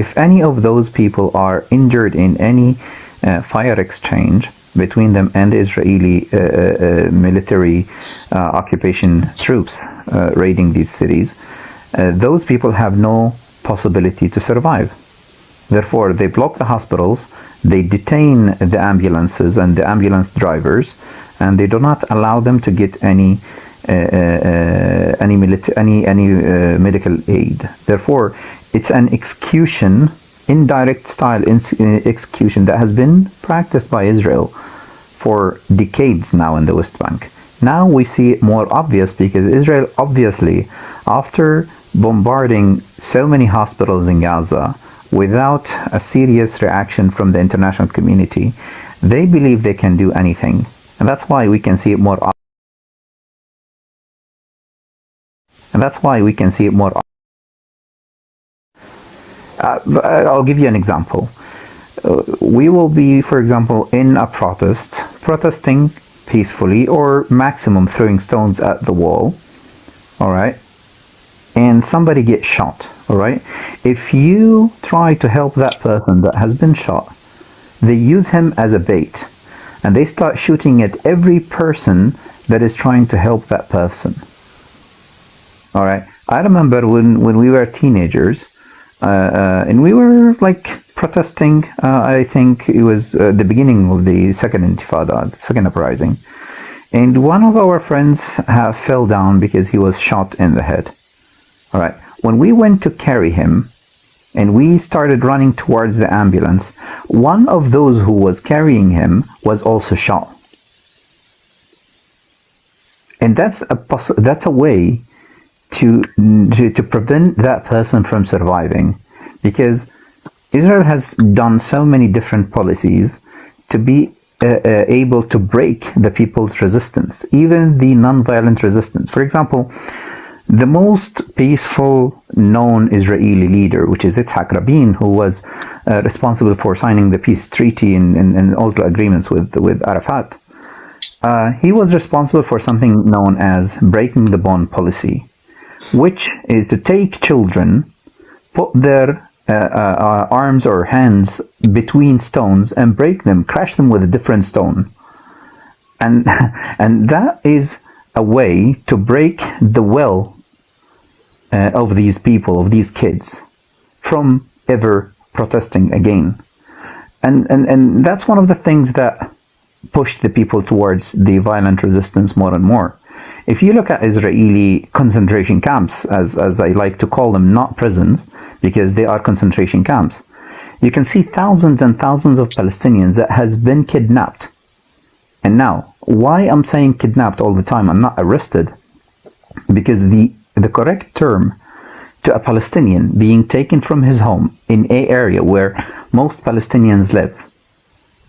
if any of those people are injured in any fire exchange between them and the Israeli military occupation troops raiding these cities, those people have no possibility to survive. Therefore, they block the hospitals, they detain the ambulances and the ambulance drivers, and they do not allow them to get any medical aid. Therefore, it's an execution, indirect style execution that has been practiced by Israel for decades now in the West Bank. Now we see it more obvious because Israel, obviously, after bombarding so many hospitals in Gaza without a serious reaction from the international community, they believe they can do anything. And that's why we can see it more obvious. I'll give you an example. We will be, for example, in a protesting peacefully, or maximum throwing stones at the wall, all right, and somebody gets shot, all right. If you try to help that person that has been shot, they use him as a bait, and they start shooting at every person that is trying to help that person. All right. I remember when we were teenagers, and we were like protesting. I think it was the beginning of the second Intifada, the second uprising, and one of our friends fell down because he was shot in the head. All right. When we went to carry him, and we started running towards the ambulance, one of those who was carrying him was also shot, and that's a way to prevent that person from surviving, because Israel has done so many different policies to be able to break the people's resistance, even the non-violent resistance. For example, the most peaceful known Israeli leader, which is Yitzhak Rabin, who was responsible for signing the peace treaty and Oslo agreements with Arafat, he was responsible for something known as breaking the bone policy, which is to take children, put their arms or hands between stones and break them, crash them with a different stone. And that is a way to break the will of these people, of these kids, from ever protesting again. And that's one of the things that pushed the people towards the violent resistance more and more. If you look at Israeli concentration camps, as I like to call them, not prisons, because they are concentration camps, you can see thousands and thousands of Palestinians that has been kidnapped. And now, why I'm saying kidnapped all the time, I'm not arrested, because the correct term to a Palestinian being taken from his home in an area where most Palestinians live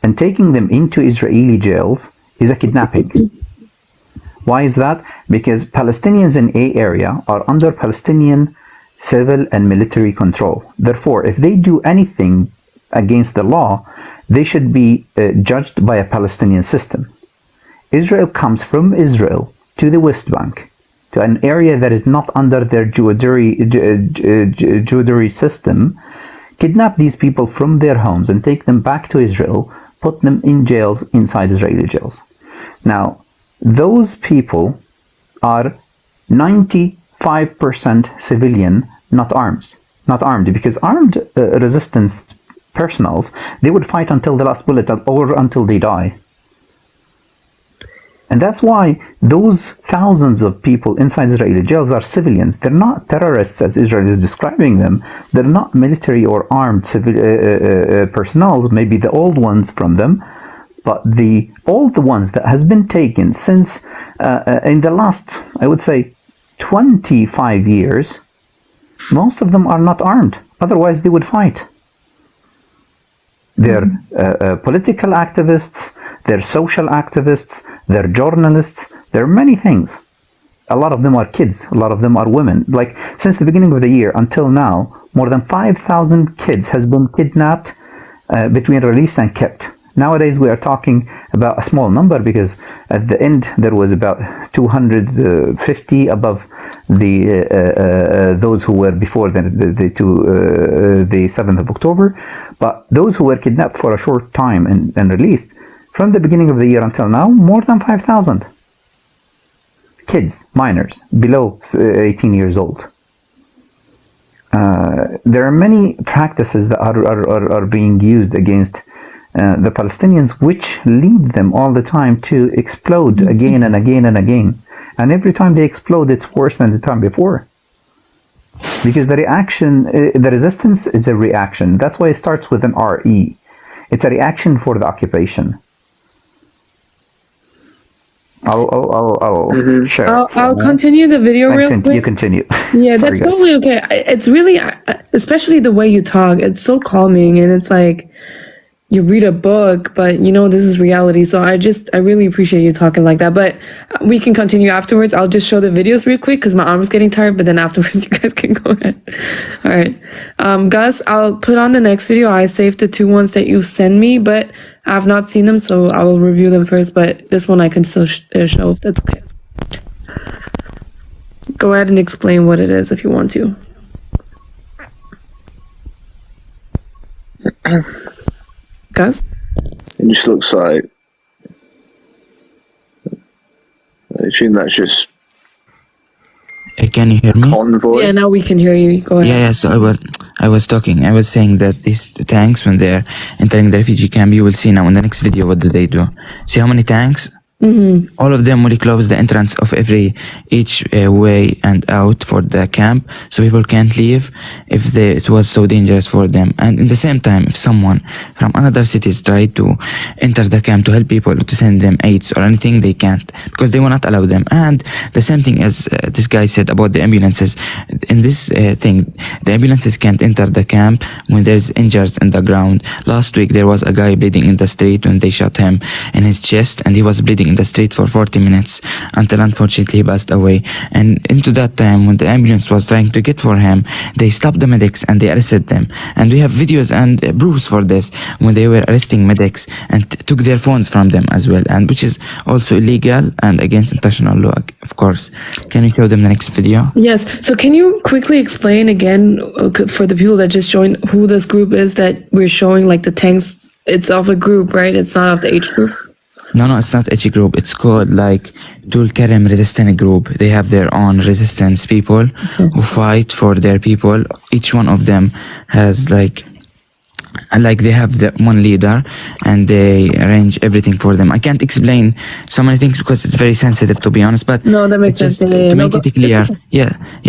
and taking them into Israeli jails is a kidnapping. Why is that? Because Palestinians in a area are under Palestinian civil and military control. Therefore, if they do anything against the law, they should be judged by a Palestinian system. Israel comes from Israel to the West Bank, to an area that is not under their Judiciary system, kidnap these people from their homes and take them back to Israel, put them in jails, inside Israeli jails. Now, those people are 95% civilian, not armed, because armed resistance personals, they would fight until the last bullet or until they die. And that's why those thousands of people inside Israeli jails are civilians. They're not terrorists as Israel is describing them. They're not military or armed personnel, maybe the old ones from them, but all the ones that has been taken since in the last, I would say, 25 years, most of them are not armed. Otherwise, they would fight. They're political activists, they're social activists, they're journalists, they're many things. A lot of them are kids, a lot of them are women. Like, since the beginning of the year until now, more than 5,000 kids has been kidnapped, between released and kept. Nowadays, we are talking about a small number because at the end there was about 250 above the those who were before the 7th of October. But those who were kidnapped for a short time and released from the beginning of the year until now, more than 5,000 kids, minors below 18 years old. There are many practices that are being used against the Palestinians, which lead them all the time to explode again and again and again. And every time they explode, it's worse than the time before. Because the reaction, the resistance is a reaction. That's why it starts with an RE. It's a reaction for the occupation. I'll share. I'll continue the video real quick. You continue. Yeah, Sorry, that's guys. totally okay. It's really, especially the way you talk, it's so calming, and it's like you read a book, but you know this is reality. So I really appreciate you talking like that. But we can continue afterwards. I'll just show the videos real quick because my arm's getting tired. But then afterwards, you guys can go ahead. All right, Gus, I'll put on the next video. I saved the 2 ones that you sent me, but I have not seen them, so I will review them first. But this one I can still show if that's okay. Go ahead and explain what it is if you want to. Gus? It just looks like, I assume that's just Can you hear me? convoy. Yeah, now we can hear you. Go ahead. Yeah, so I was talking. I was saying that these tanks, when they're entering the refugee camp, you will see now in the next video what do they do. See how many tanks? All of them will close the entrance of each way and out for the camp, so people can't leave if it was so dangerous for them. And in the same time, if someone from another cities try to enter the camp to help people, to send them aids or anything, they can't, because they will not allow them. And the same thing as this guy said about the ambulances. In this thing, the ambulances can't enter the camp when there's injuries in the ground. Last week there was a guy bleeding in the street when they shot him in his chest, and he was bleeding in the street for 40 minutes until unfortunately he passed away. And into that time, when the ambulance was trying to get for him, they stopped the medics and they arrested them. And we have videos and proofs for this, when they were arresting medics and took their phones from them as well, and which is also illegal and against international law, of course. Can you show them the next video? Yes. So can you quickly explain again for the people that just joined who this group is that we're showing, like the tanks? It's of a group, right? It's not of the H group? No, it's not H group. It's called like Tul Karim resistant group. They have their own resistance people who fight for their people. Each one of them has like they have the one leader, and they arrange everything for them. I can't explain so many things because it's very sensitive, to be honest, but No, that makes it's sense. just to make it clear.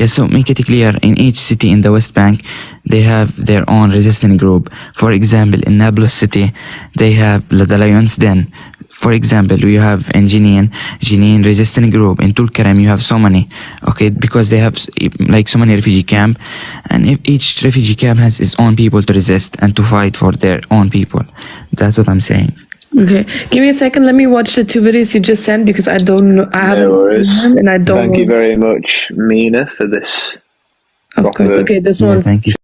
So make it clear, in each city in the West Bank they have their own resistance group. For example, in Nablus city they have the Lions Den. For example, you have in Jenin resistance group. In Tul Karim you have so many, okay, because they have like so many refugee camp, and if each refugee camp has its own people to resist and to fight for their own people. That's what I'm saying. Okay. Give me a second. Let me watch the 2 videos you just sent because I don't know. I haven't seen them, and I don't Thank know. you very much, Mina, for this. Of course. Okay, this one's Thank you.